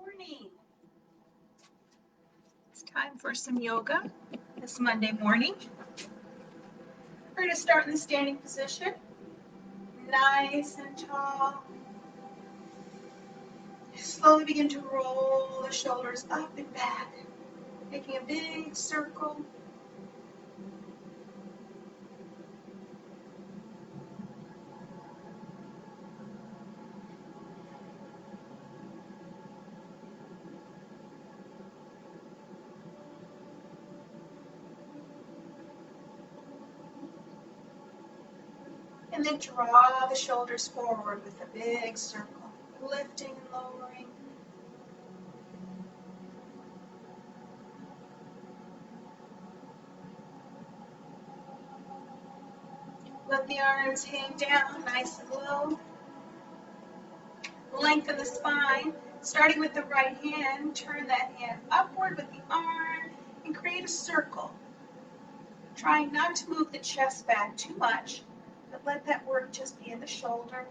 Morning. It's time for some yoga this Monday morning. We're going to start in the standing position, nice and tall. Slowly begin to roll the shoulders up and back, making a big circle. And then draw the shoulders forward with a big circle, lifting and lowering. Let the arms hang down nice and low. Lengthen the spine. Starting with the right hand, turn that hand upward with the arm and create a circle. Trying not to move the chest back too much, but let that work just be in the shoulder.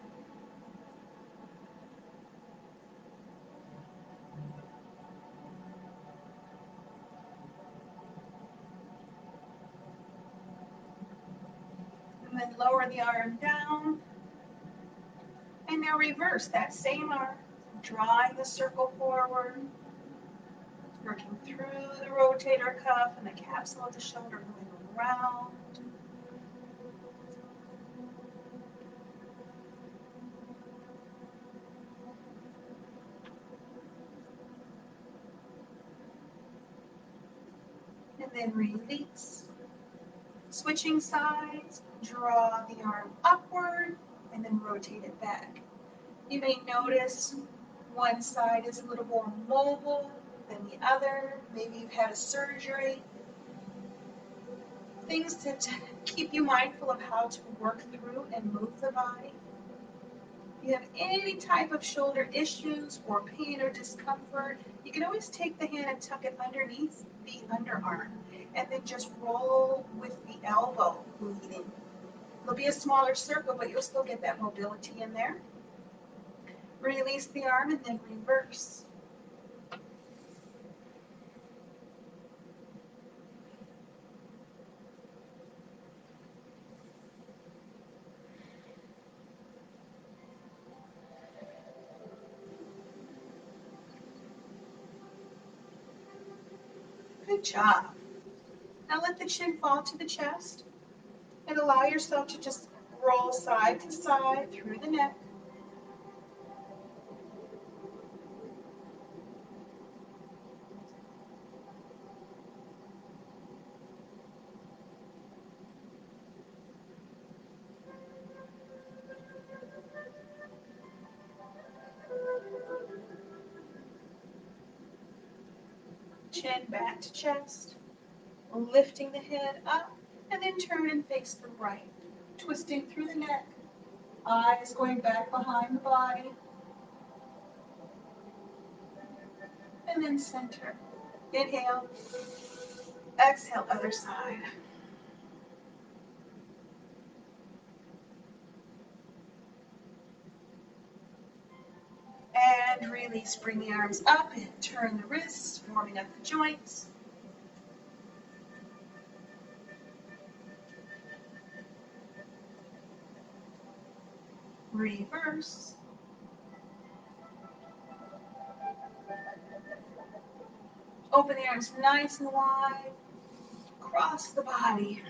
And then lower the arm down. And now reverse that same arm, drawing the circle forward, working through the rotator cuff and the capsule of the shoulder, going around. And then release. Switching sides, draw the arm upward and then rotate it back. You may notice one side is a little more mobile than the other. Maybe you've had a surgery. Things to keep you mindful of how to work through and move the body. If you have any type of shoulder issues or pain or discomfort, you can always take the hand and tuck it underneath the underarm and then just roll with the elbow leading. It'll be a smaller circle, but you'll still get that mobility in there. Release the arm and then reverse. Good job. Now let the chin fall to the chest and allow yourself to just roll side to side through the neck. Chin back to chest, lifting the head up, and then turn and face the right. Twisting through the neck, eyes going back behind the body, and then center. Inhale, exhale, other side. And release, bring the arms up and turn the wrists, warming up the joints. Reverse. Open the arms nice and wide. Cross the body,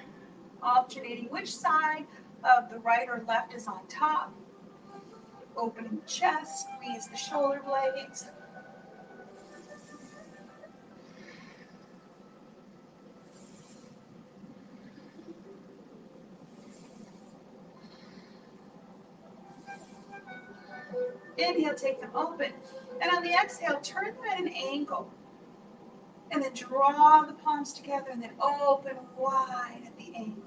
alternating which side of the right or left is on top. Opening the chest, squeeze the shoulder blades. Inhale, take them open. And on the exhale, turn them at an angle. And then draw the palms together and then open wide at the angle.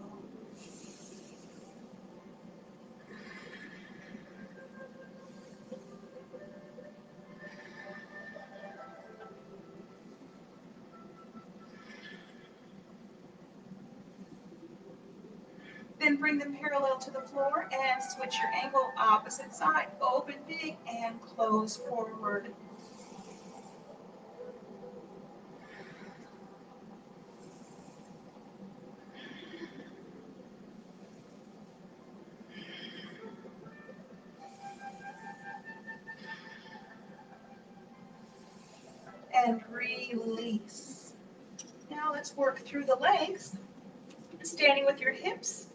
Then bring them parallel to the floor and switch your angle opposite side. Open big and close forward. and release. Now let's work through the legs, standing with your hips,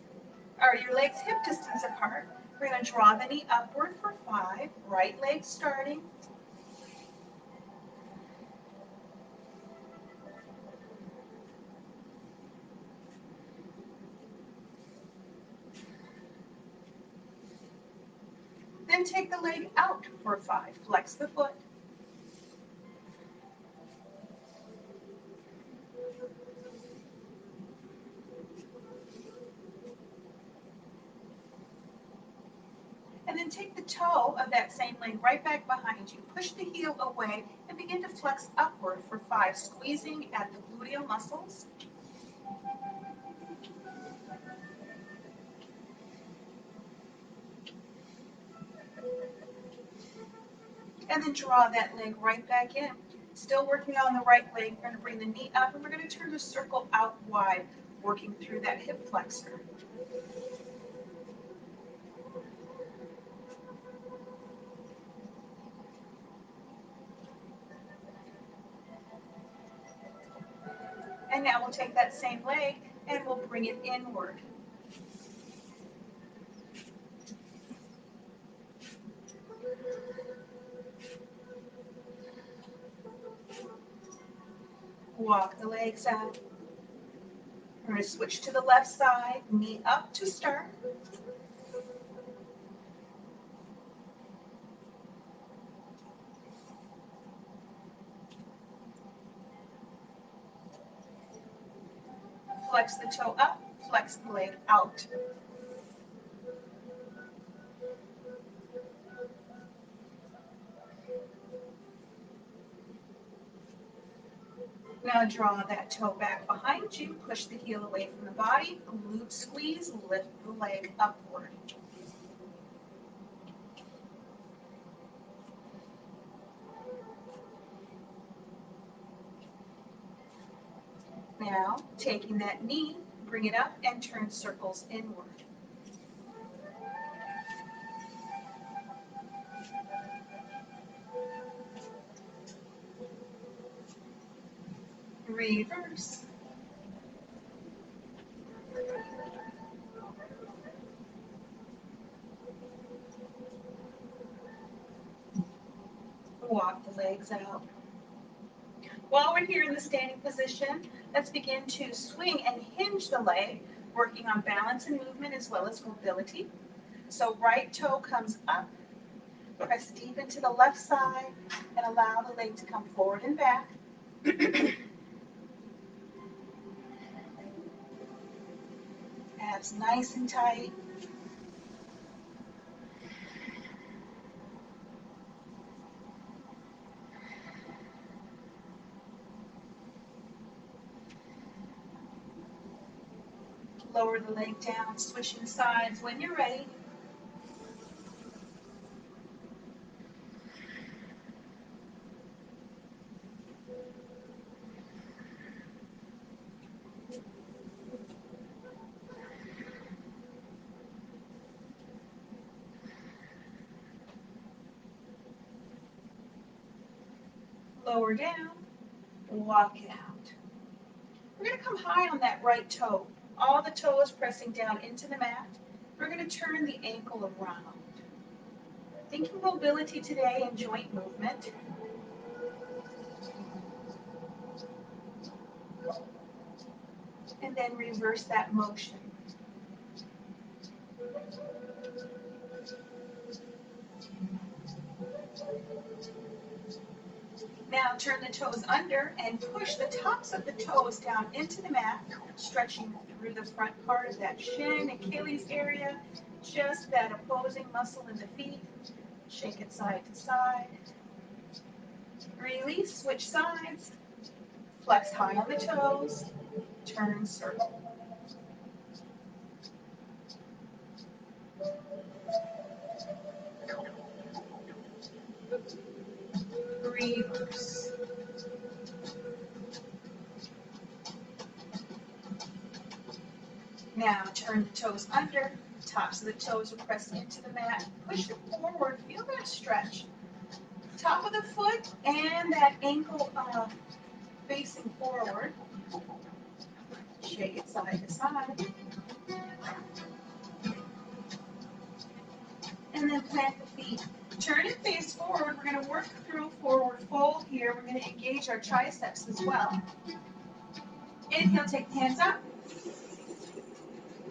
or your legs hip distance apart. We're going to draw the knee upward for 5, right leg starting. Then take the leg out for 5, flex the foot. And then take the toe of that same leg right back behind you. Push the heel away and begin to flex upward for 5, squeezing at the gluteal muscles. And then draw that leg right back in. Still working on the right leg, we're going to bring the knee up and we're going to turn the circle out wide, working through that hip flexor. And now we'll take that same leg and we'll bring it inward. Walk the legs out. We're going to switch to the left side, knee up to start. Flex the toe up, flex the leg out. Now draw that toe back behind you, push the heel away from the body, glute squeeze, lift the leg upward. Now, taking that knee, bring it up and turn circles inward. Reverse. Walk the legs out. While we're here in the standing position, let's begin to swing and hinge the leg, working on balance and movement as well as mobility. So right toe comes up, press deep into the left side, and allow the leg to come forward and back. Abs nice and tight. Lower the leg down, switching sides when you're ready. Lower down, walk it out. We're going to come high on that right toe. All the toes pressing down into the mat. We're going to turn the ankle around. Thinking mobility today and joint movement. And then reverse that motion. Now turn the toes under and push the tops of the toes down into the mat, stretching through the front part of that shin, Achilles area, just that opposing muscle in the feet. Shake it side to side. Release, switch sides. Flex high on the toes. Turn circle. Reverse. Now turn the toes under. Tops of the toes are pressed into the mat. Push it forward. Feel that stretch. top of the foot and that ankle facing forward. Shake it side to side. And then plant the feet. Turn and face forward. We're going to work through forward fold here. We're going to engage our triceps as well. Inhale, take the hands up.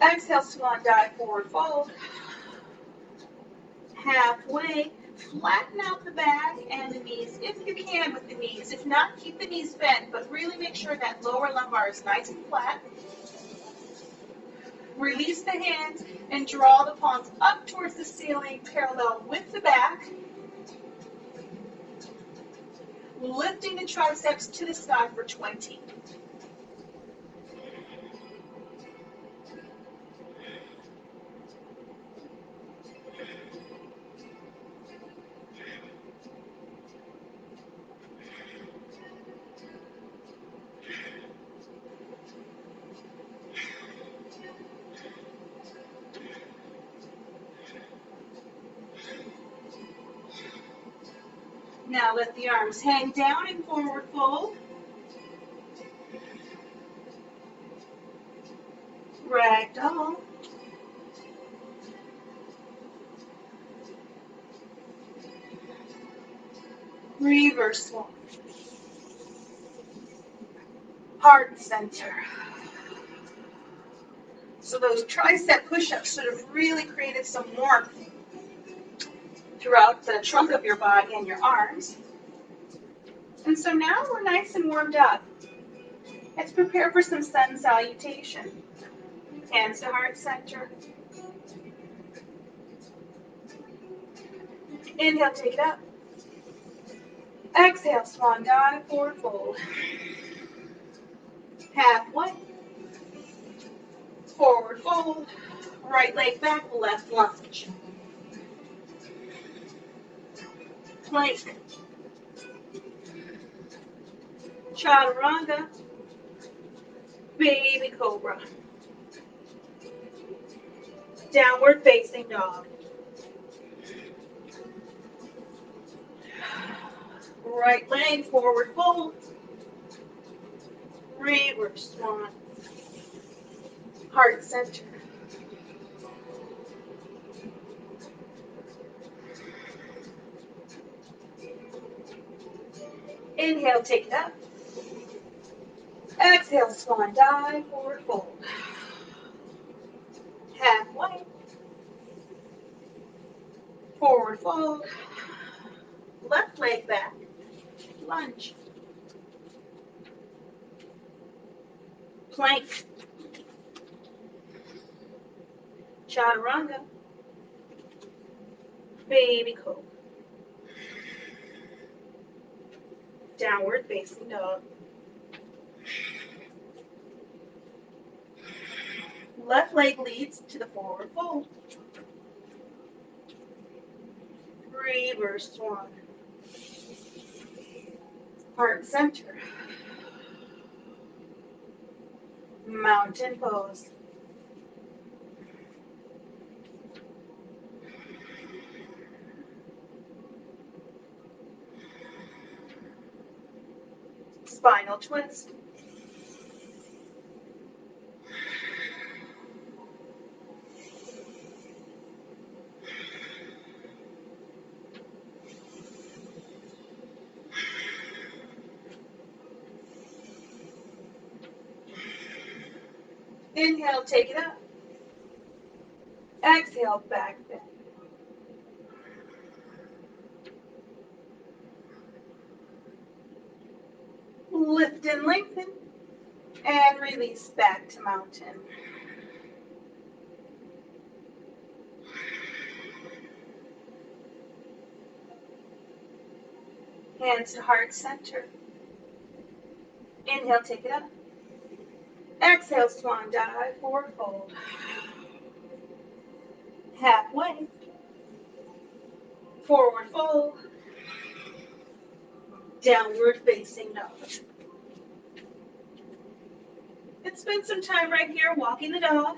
Exhale, swan dive, forward fold. Halfway, flatten out the back and the knees if you can with the knees. If not, keep the knees bent, but really make sure that lower lumbar is nice and flat. Release the hands and draw the palms up towards the ceiling, parallel with the back. Lifting the triceps to the sky for 20. Now let the arms hang down in forward fold. Ragdoll. Reverse swan. Heart center. So those tricep push-ups sort of really created some warmth throughout the trunk of your body and your arms. And so now we're nice and warmed up. Let's prepare for some sun salutation. Hands to heart center. Inhale, take it up. Exhale, swan dive, forward fold. Halfway. Forward fold. Right leg back, left lunge. Plank. Chaturanga. Baby cobra. Downward facing dog. Right leg forward fold. Reverse swan. Heart center. Inhale, take it up. Exhale, swan dive, forward fold. Halfway. Forward fold. Left leg back. Lunge. Plank. Chaturanga. Baby cobra. Downward facing dog. Left leg leads to the forward fold. Reverse swan. Heart center. Mountain pose. Spinal twist. Inhale, take it up. Exhale, back bend. Lift and lengthen. And release back to mountain. Hands to heart center. Inhale, take it up. Exhale, swan dive, forward fold. Halfway. Forward fold. Downward facing dog. And spend some time right here walking the dog.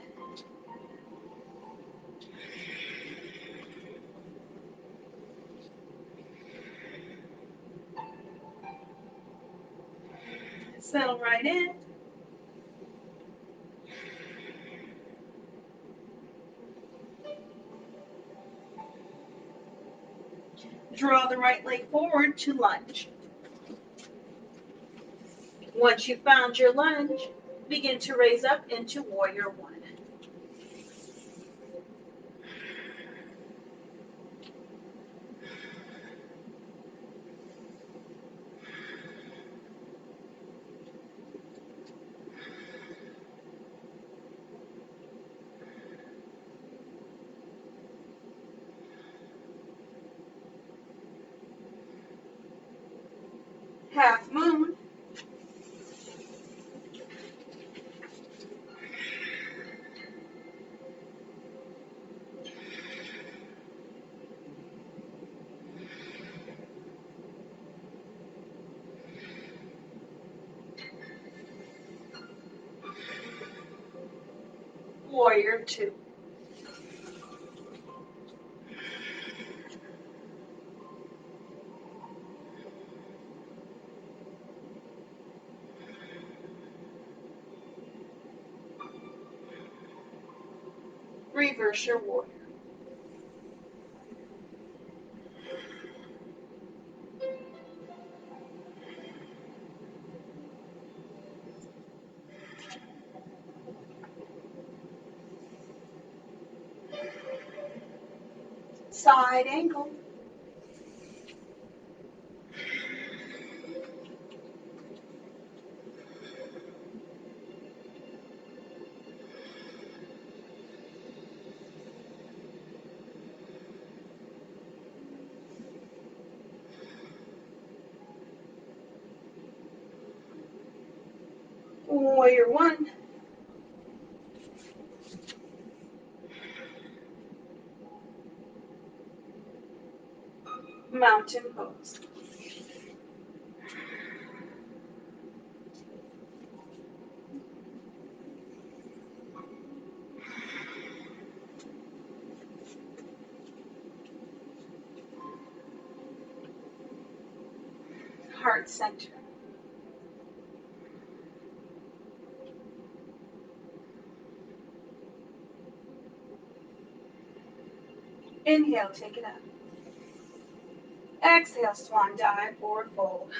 Settle right in. Draw the right leg forward to lunge. Once you've found your lunge, begin to raise up into warrior one. Half moon. Warrior two. Reverse your warrior. Side angle. Warrior one. Mountain pose. Heart center. Inhale, take it up. Exhale, swan dive, forward fold.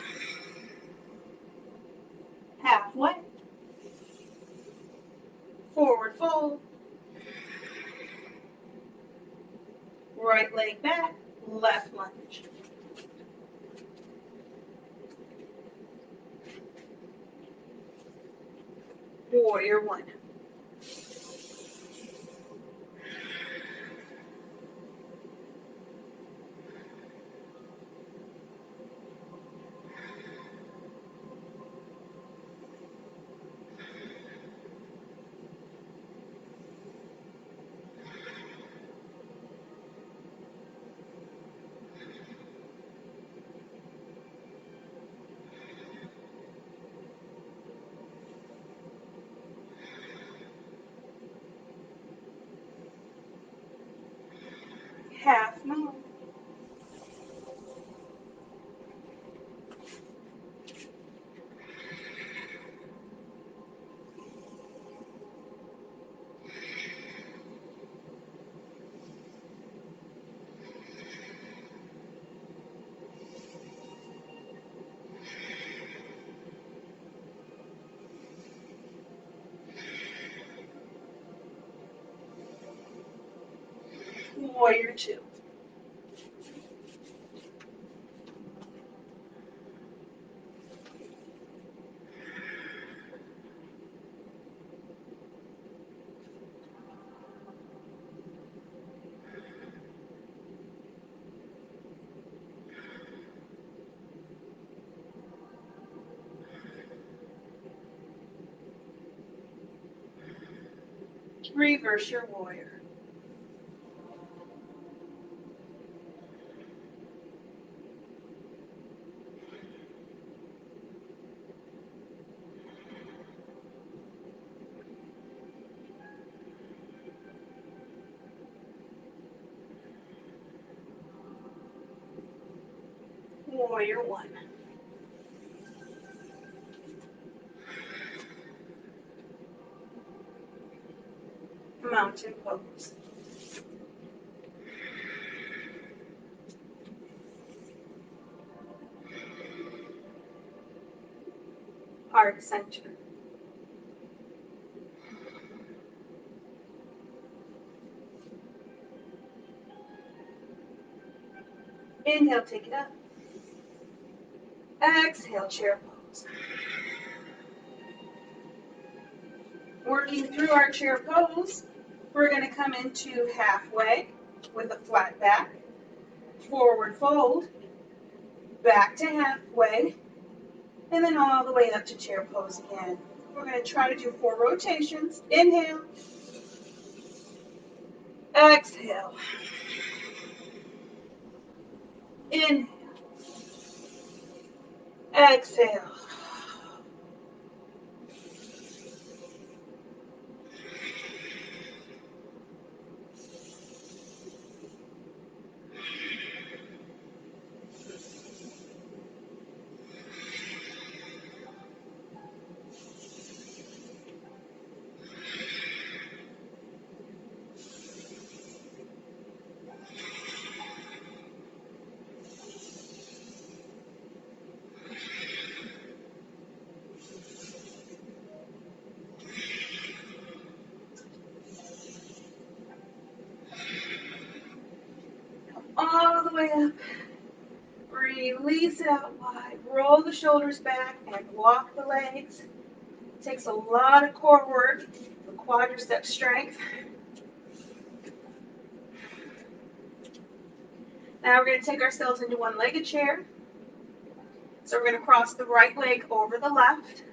Halfway. Forward fold. Right leg back, left lunge. Warrior one. Half moon. Warrior two. Reverse your warrior. Warrior one. center pose. Heart center. Inhale, take it up. Exhale, chair pose. Working through our chair pose, we're going to come into halfway with a flat back, forward fold, back to halfway, and then all the way up to chair pose again. We're going to try to do 4 rotations. Inhale, exhale, inhale, exhale. All the way up. Release it out wide. Roll the shoulders back and walk the legs. It takes a lot of core work for quadricep strength. Now we're going to take ourselves into one-legged chair. So we're going to cross the right leg over the left.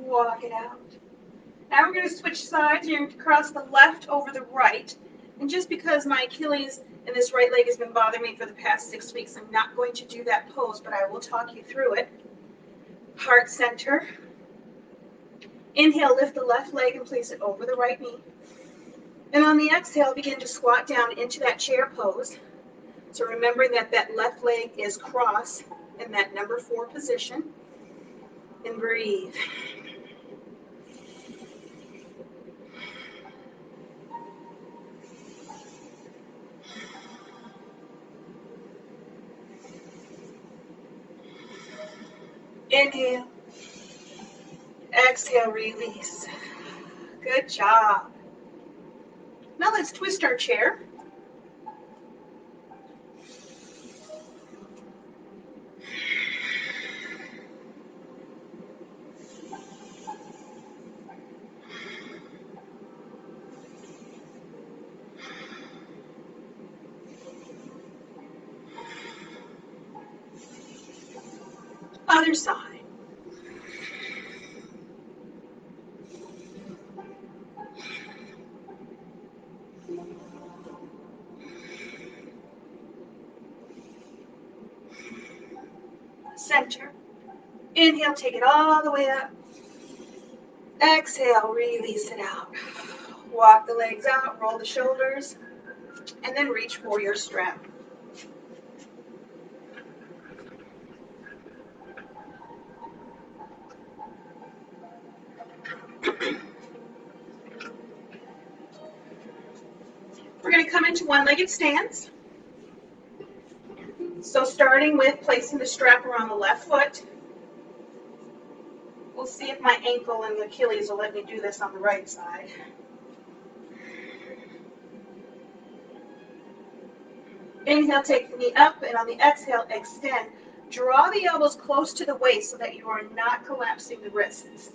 Walk it out. Now we're going to switch sides. You're going to cross the left over the right. And just because my Achilles and this right leg has been bothering me for the past 6 weeks, I'm not going to do that pose, but I will talk you through it. Heart center. Inhale, lift the left leg and place it over the right knee. And on the exhale, begin to squat down into that chair pose. So remembering that that left leg is cross in that number 4 position. And breathe. Inhale. Exhale, release. Good job. Now let's twist our chair. Other side. Center. Inhale, take it all the way up. Exhale, release it out. Walk the legs out, roll the shoulders, and then reach for your strap. We're going to come into one-legged stance. So starting with placing the strap around the left foot. We'll see if my ankle and the Achilles will let me do this on the right side. Inhale, take the knee up, and on the exhale, extend. Draw the elbows close to the waist so that you are not collapsing the wrists.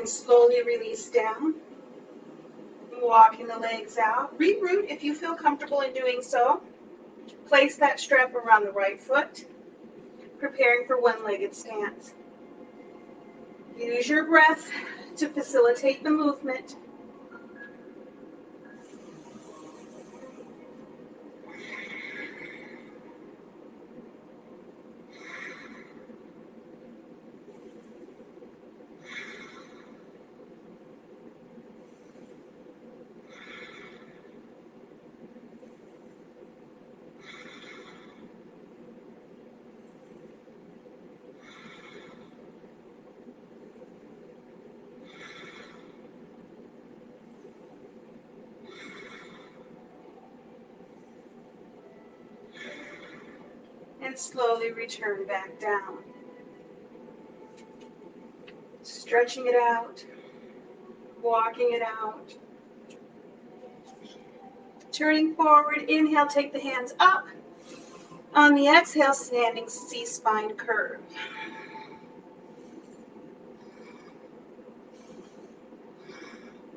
And slowly release down. Walking the legs out. Reroot if you feel comfortable in doing so. Place that strap around the right foot, preparing for one-legged stance. Use your breath to facilitate the movement. And slowly return back down. Stretching it out, walking it out. Turning forward, inhale, take the hands up. On the exhale, standing C-spine curve.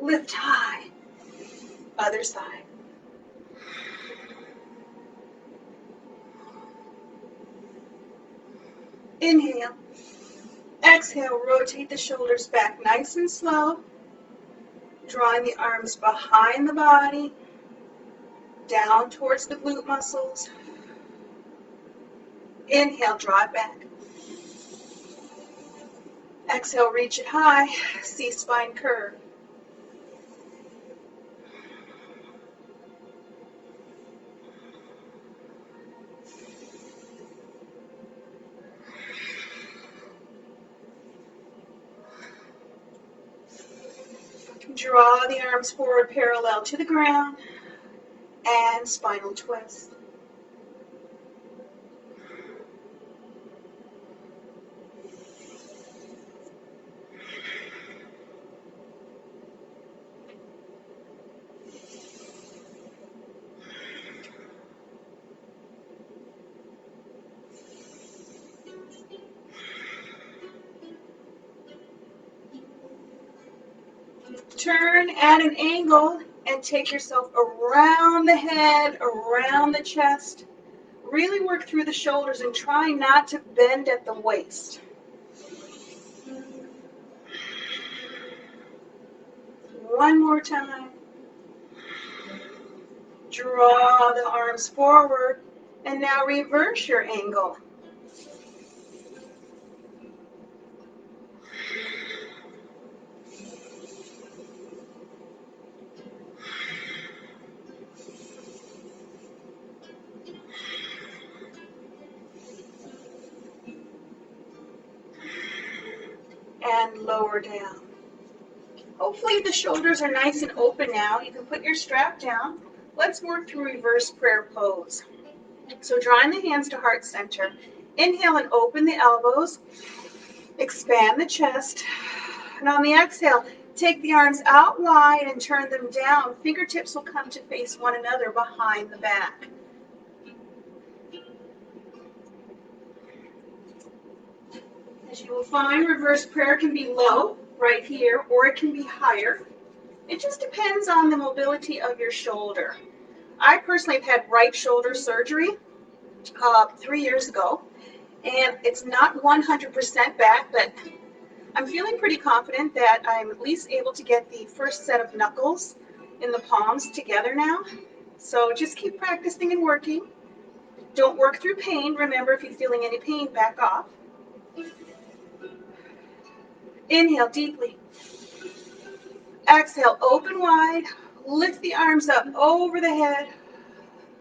Lift high. Other side. Inhale. Exhale, rotate the shoulders back nice and slow. Drawing the arms behind the body, down towards the glute muscles. Inhale, draw it back. Exhale, reach it high, C-spine curve. Draw the arms forward parallel to the ground and spinal twist. Turn at an angle and take yourself around the head, around the chest. Really work through the shoulders and try not to bend at the waist. One more time. Draw the arms forward and now reverse your angle. And lower down. Hopefully the shoulders are nice and open now. You can put your strap down. Let's work through reverse prayer pose. So drawing the hands to heart center. Inhale and open the elbows. Expand the chest. And on the exhale, take the arms out wide and turn them down. Fingertips will come to face one another behind the back. As you will find, reverse prayer can be low, right here, or it can be higher. It just depends on the mobility of your shoulder. I personally have had right shoulder surgery 3 years ago, and it's not 100% back, but I'm feeling pretty confident that I'm at least able to get the first set of knuckles in the palms together now. So just keep practicing and working. Don't work through pain. Remember, if you're feeling any pain, back off. Inhale deeply. Exhale, open wide. Lift the arms up over the head.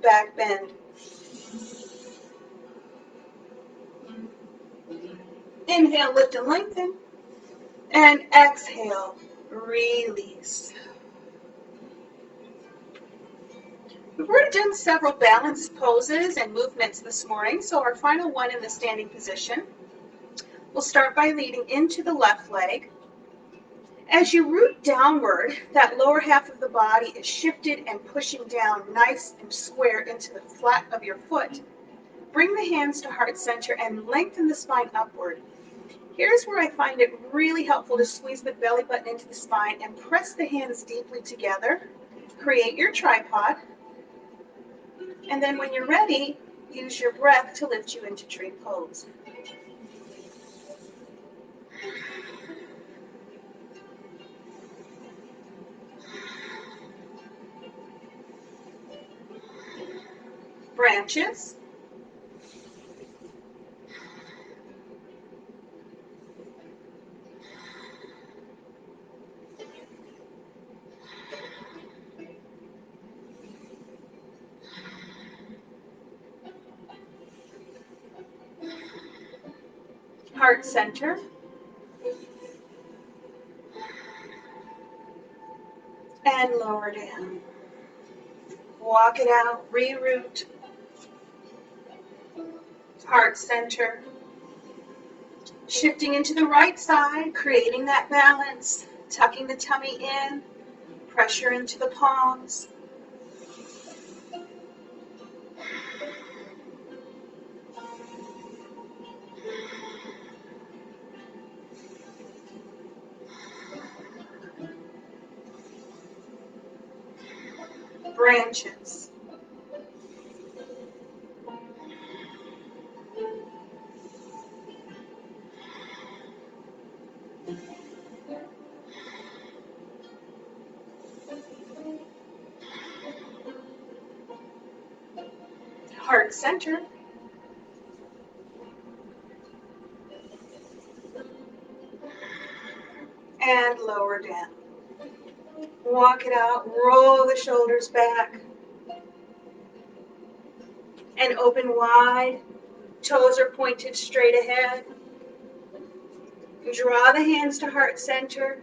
Back bend. Inhale, lift and lengthen. And exhale, release. We've already done several balance poses and movements this morning, so our final one in the standing position. We'll start by leading into the left leg. As you root downward, that lower half of the body is shifted and pushing down nice and square into the flat of your foot. Bring the hands to heart center and lengthen the spine upward. Here's where I find it really helpful to squeeze the belly button into the spine and press the hands deeply together. Create your tripod. And then when you're ready, use your breath to lift you into tree pose. Branches. Heart center. And lower down. Walk it out, reroute. Heart center. Shifting into the right side, creating that balance, tucking the tummy in, pressure into the palms. Branches. Heart center. And lower down. Walk it out, roll the shoulders back. And open wide. Toes are pointed straight ahead. Draw the hands to heart center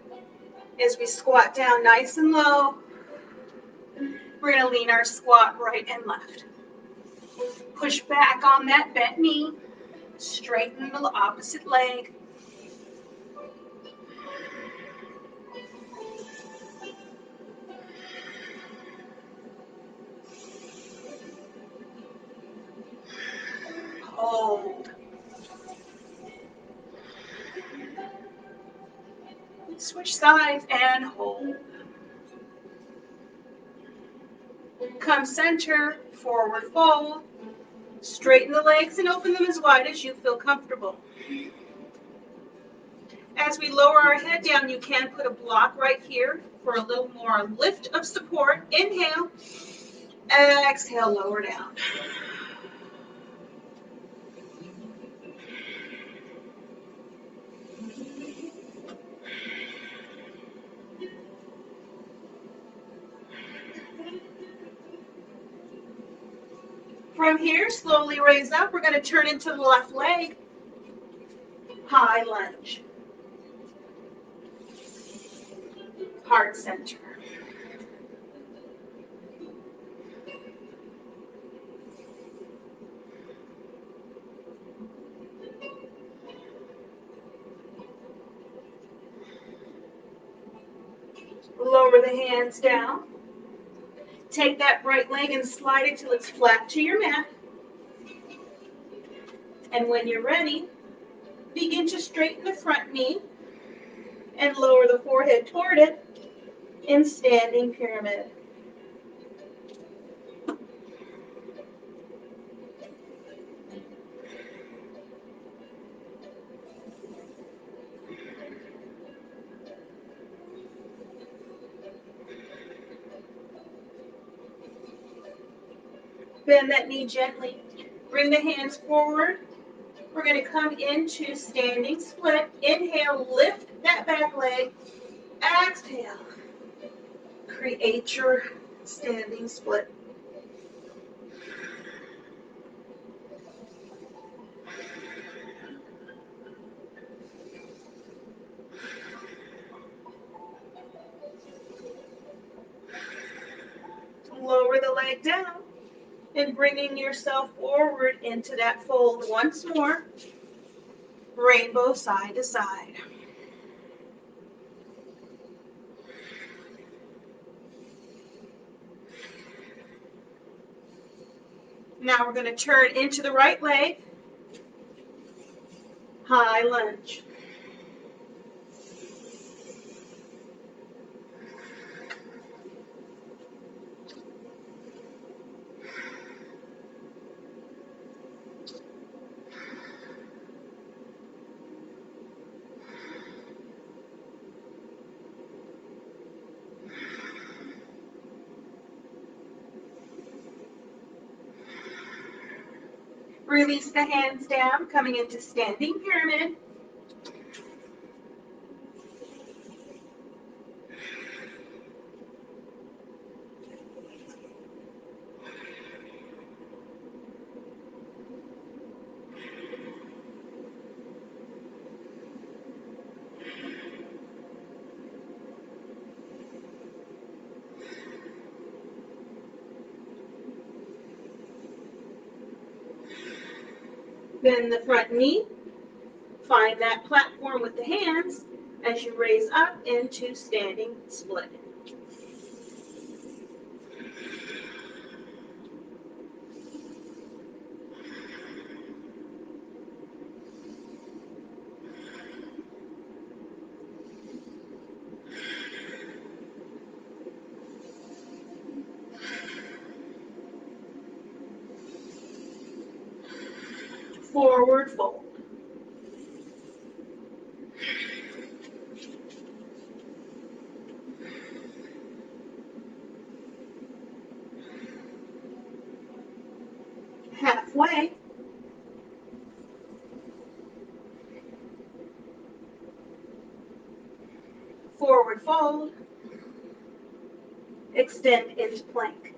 as we squat down nice and low. We're going to lean our squat right and left. Push back on that bent knee. Straighten the opposite leg. Hold. Switch sides and hold. Come center, forward fold. Straighten the legs and open them as wide as you feel comfortable. As we lower our head down, you can put a block right here for a little more lift of support. Inhale. Exhale, lower down. From here, slowly raise up. We're going to turn into the left leg. High lunge. Heart center. Lower the hands down. Take that right leg and slide it till it's flat to your mat. And when you're ready, begin to straighten the front knee and lower the forehead toward it in standing pyramid. Bend that knee gently. Bring the hands forward. We're going to come into standing split. Inhale, lift that back leg. Exhale. Create your standing split. Lower the leg down and bringing yourself forward into that fold once more. Rainbow side to side. Now we're going to turn into the right leg. High lunge. Release the hands down, coming into standing pyramid. Bend the front knee. Find that platform with the hands as you raise up into standing split. Forward fold. Halfway. Forward fold. Extend into plank.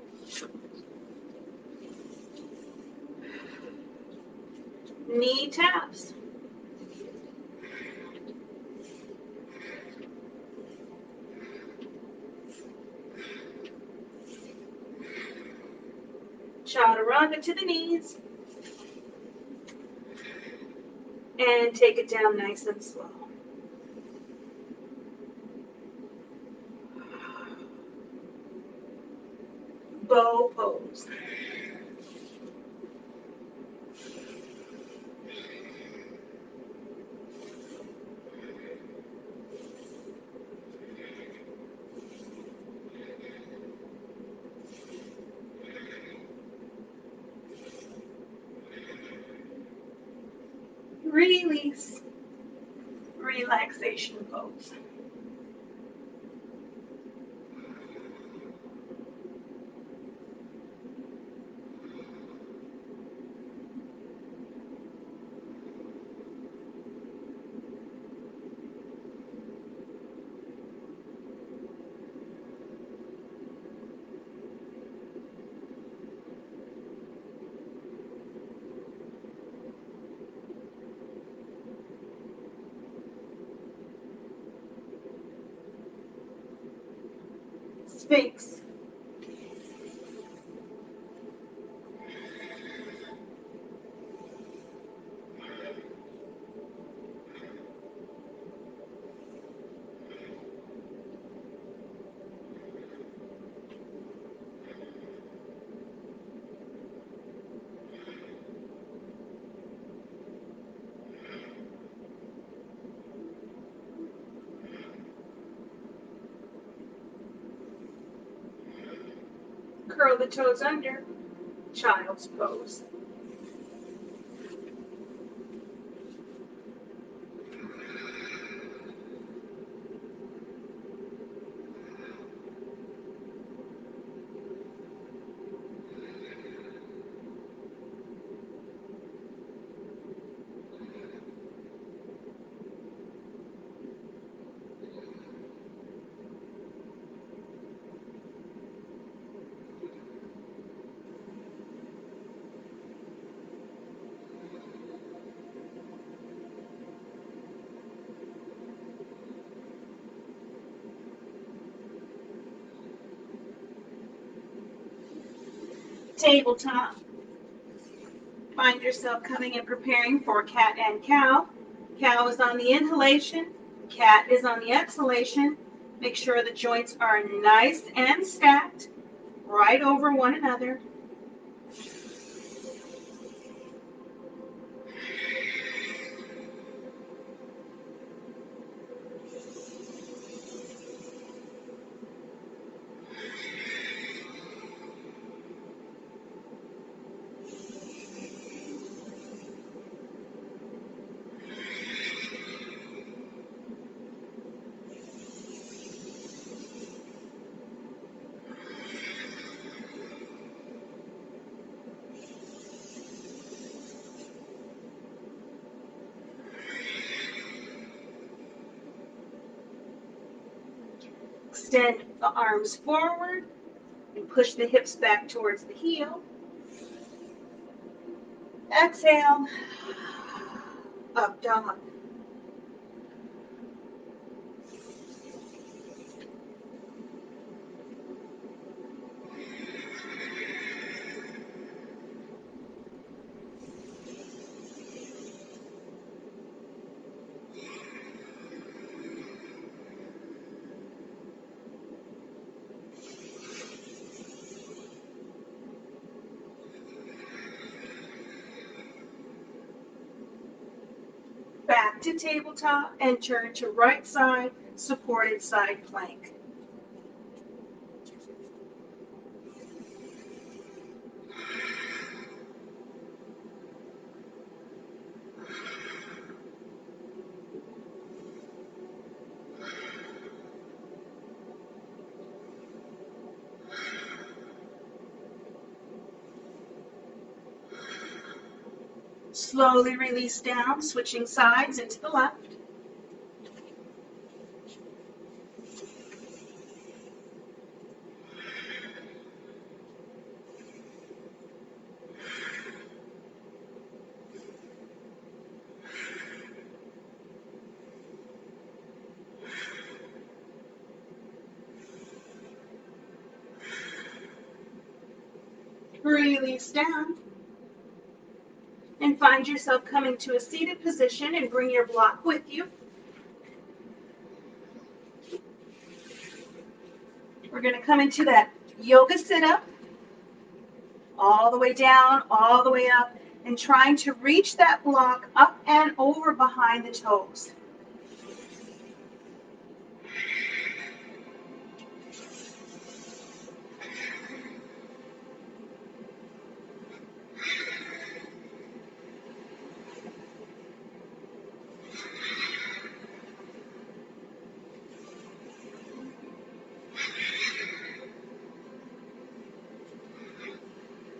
Knee taps. Chaturanga to the knees. And take it down nice and slow. Bow pose. Release. Relaxation pose. Sphinx. Curl the toes under. Child's pose. Tabletop. Find yourself coming and preparing for cat and cow. Cow is on the inhalation, cat is on the exhalation. Make sure the joints are nice and stacked right over one another. Extend the arms forward and push the hips back towards the heel. Exhale, up dog. Back to tabletop and turn to right side, supported side plank. Slowly release down, switching sides into the left. Release down. And find yourself coming to a seated position and bring your block with you. We're going to come into that yoga sit-up, all the way down, all the way up, and trying to reach that block up and over behind the toes.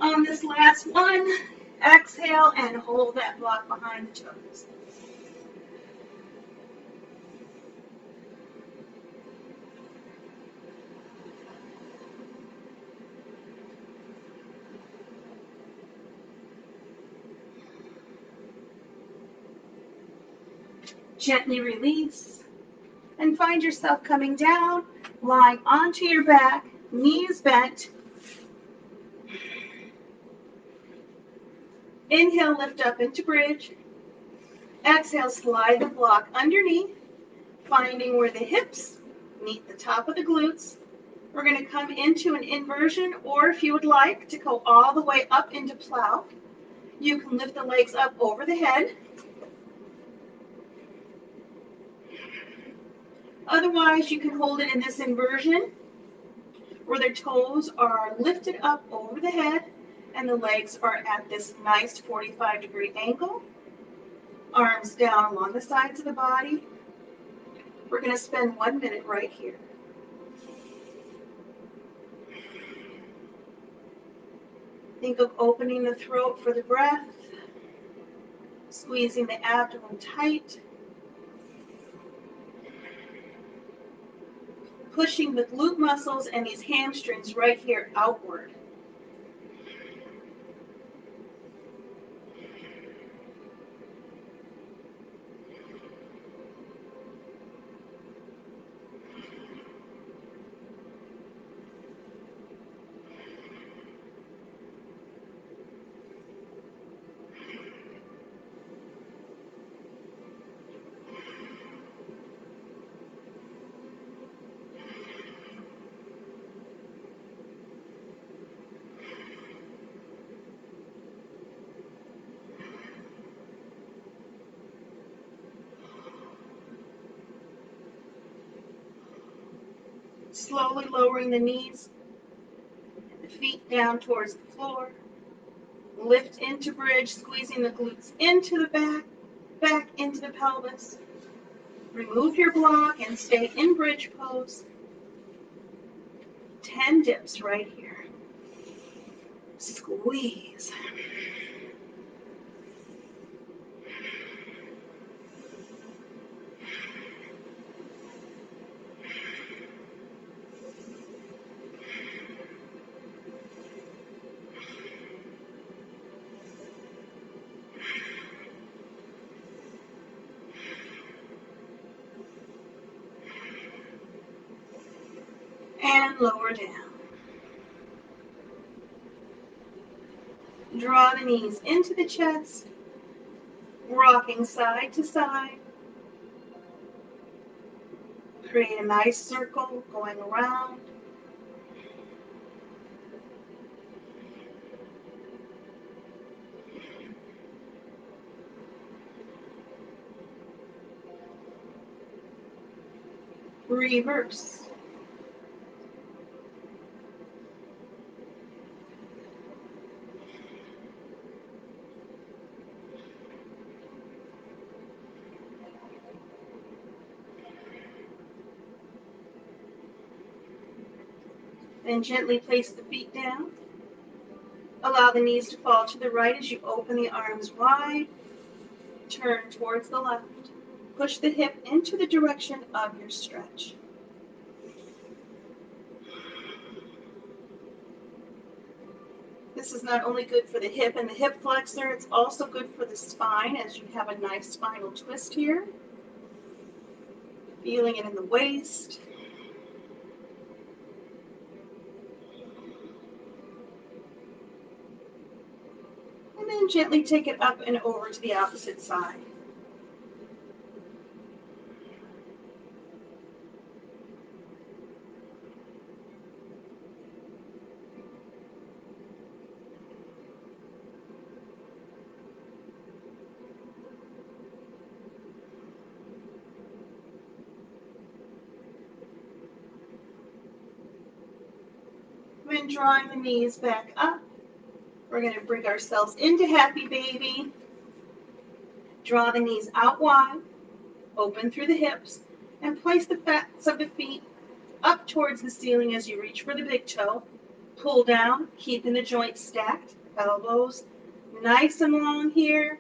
On this last one, exhale and hold that block behind the toes. Gently release and find yourself coming down, lying onto your back, knees bent. Inhale, lift up into bridge. Exhale, slide the block underneath, finding where the hips meet the top of the glutes. We're going to come into an inversion, or if you would like to go all the way up into plow, you can lift the legs up over the head. Otherwise, you can hold it in this inversion where the toes are lifted up over the head and the legs are at this nice 45-degree angle. Arms down along the sides of the body. We're going to spend 1 minute right here. Think of opening the throat for the breath, squeezing the abdomen tight, pushing the glute muscles and these hamstrings right here outward. Slowly lowering the knees, the feet down towards the floor. Lift into bridge, squeezing the glutes into the back, back into the pelvis. Remove your block and stay in bridge pose. 10 dips right here. Squeeze. lower down. Draw the knees into the chest, rocking side to side. Create a nice circle going around. Reverse. Then gently place the feet down. Allow the knees to fall to the right as you open the arms wide. Turn towards the left. Push the hip into the direction of your stretch. This is not only good for the hip and the hip flexor, it's also good for the spine as you have a nice spinal twist here. Feeling it in the waist. And then gently take it up and over to the opposite side. Then drawing the knees back up, we're going to bring ourselves into happy baby. Draw the knees out wide, open through the hips, and place the backs of the feet up towards the ceiling as you reach for the big toe. Pull down, keeping the joints stacked, elbows nice and long here,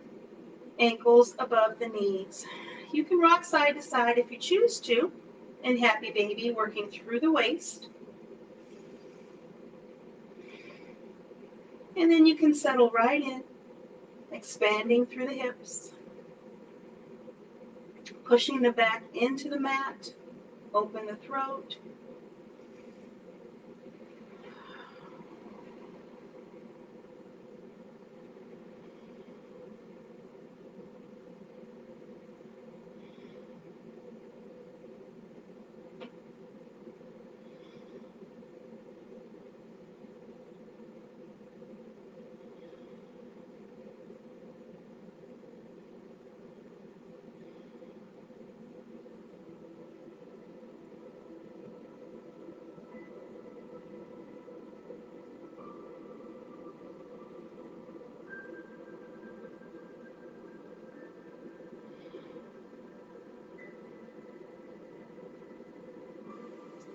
ankles above the knees. You can rock side to side if you choose to in happy baby, working through the waist. And then you can settle right in, expanding through the hips, pushing the back into the mat, open the throat.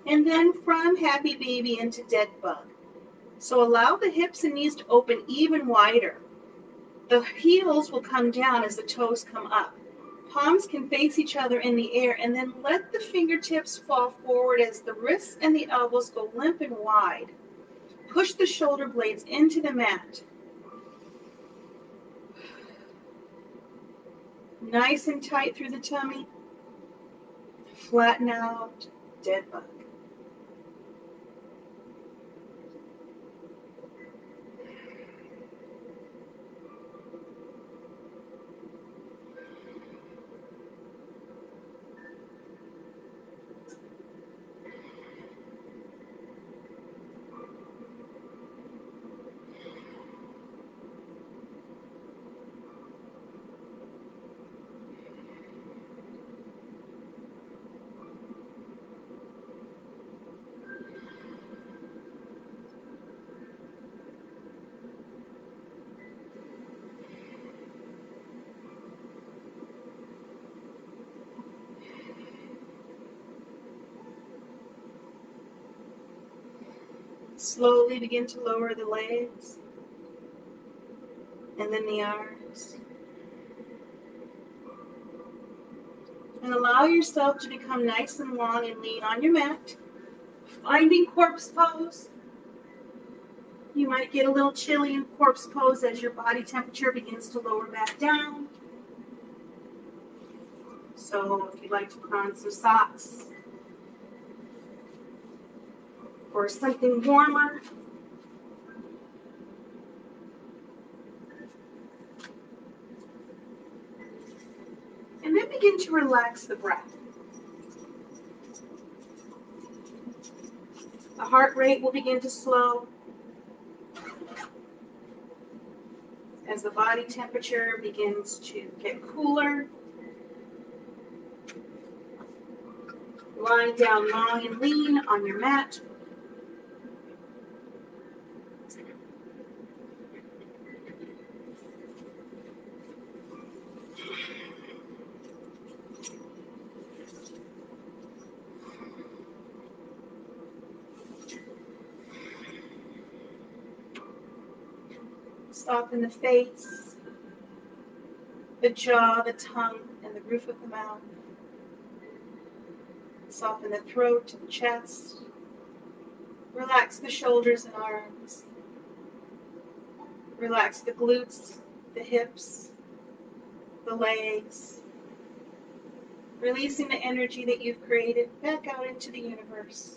And then from happy baby into dead bug. So allow the hips and knees to open even wider. The heels will come down as the toes come up. Palms can face each other in the air, and then let the fingertips fall forward as the wrists and the elbows go limp and wide. Push the shoulder blades into the mat. Nice and tight through the tummy. Flatten out, dead bug. Slowly begin to lower the legs and then the arms. And allow yourself to become nice and long and lean on your mat. Finding corpse pose. You might get a little chilly in corpse pose as your body temperature begins to lower back down. So if you'd like to put on some socks, for something warmer. And then begin to relax the breath. The heart rate will begin to slow as the body temperature begins to get cooler. Lying down long and lean on your mat. Soften the face, the jaw, the tongue, and the roof of the mouth. Soften the throat and the chest. Relax the shoulders and arms. Relax the glutes, the hips, the legs. Releasing the energy that you've created back out into the universe.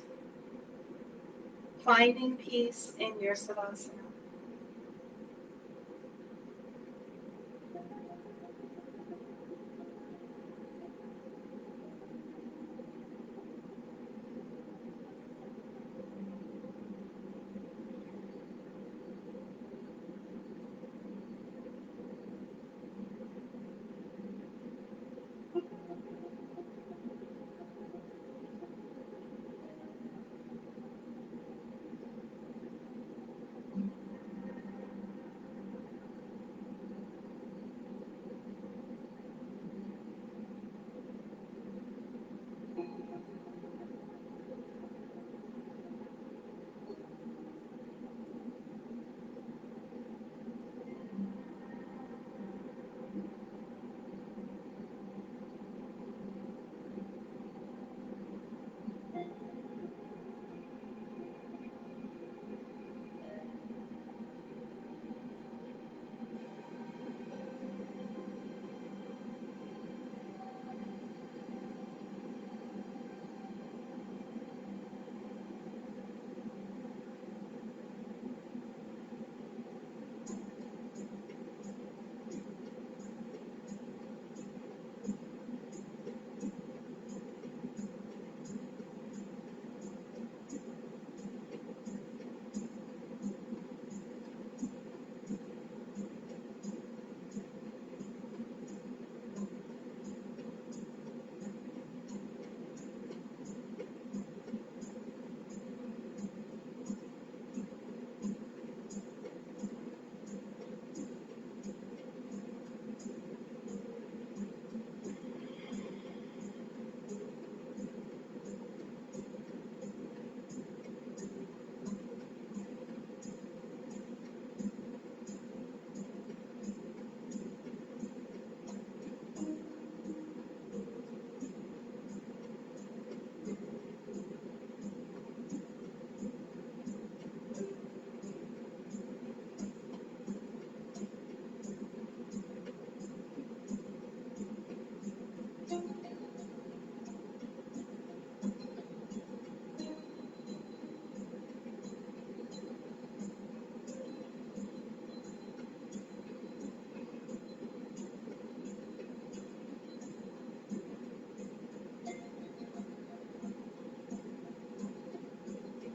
Finding peace in your savasana.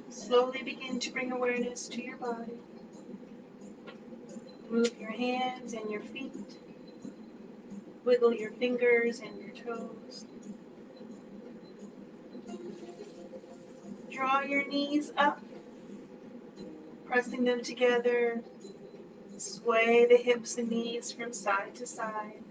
Slowly begin to bring awareness to your body. Move your hands and your feet. Wiggle your fingers and your toes. Draw your knees up, pressing them together. Sway the hips and knees from side to side.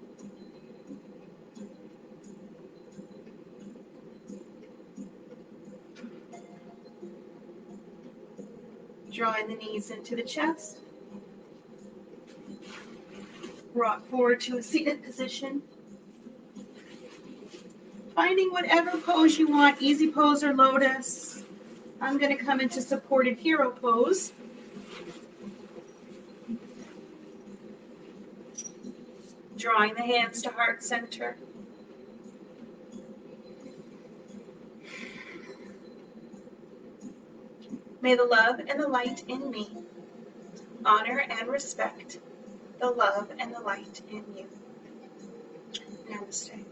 Drawing the knees into the chest. Rock forward to a seated position. Finding whatever pose you want, easy pose or lotus. I'm going to come into supported hero pose. Drawing the hands to heart center. May the love and the light in me honor and respect the love and the light in you. Namaste.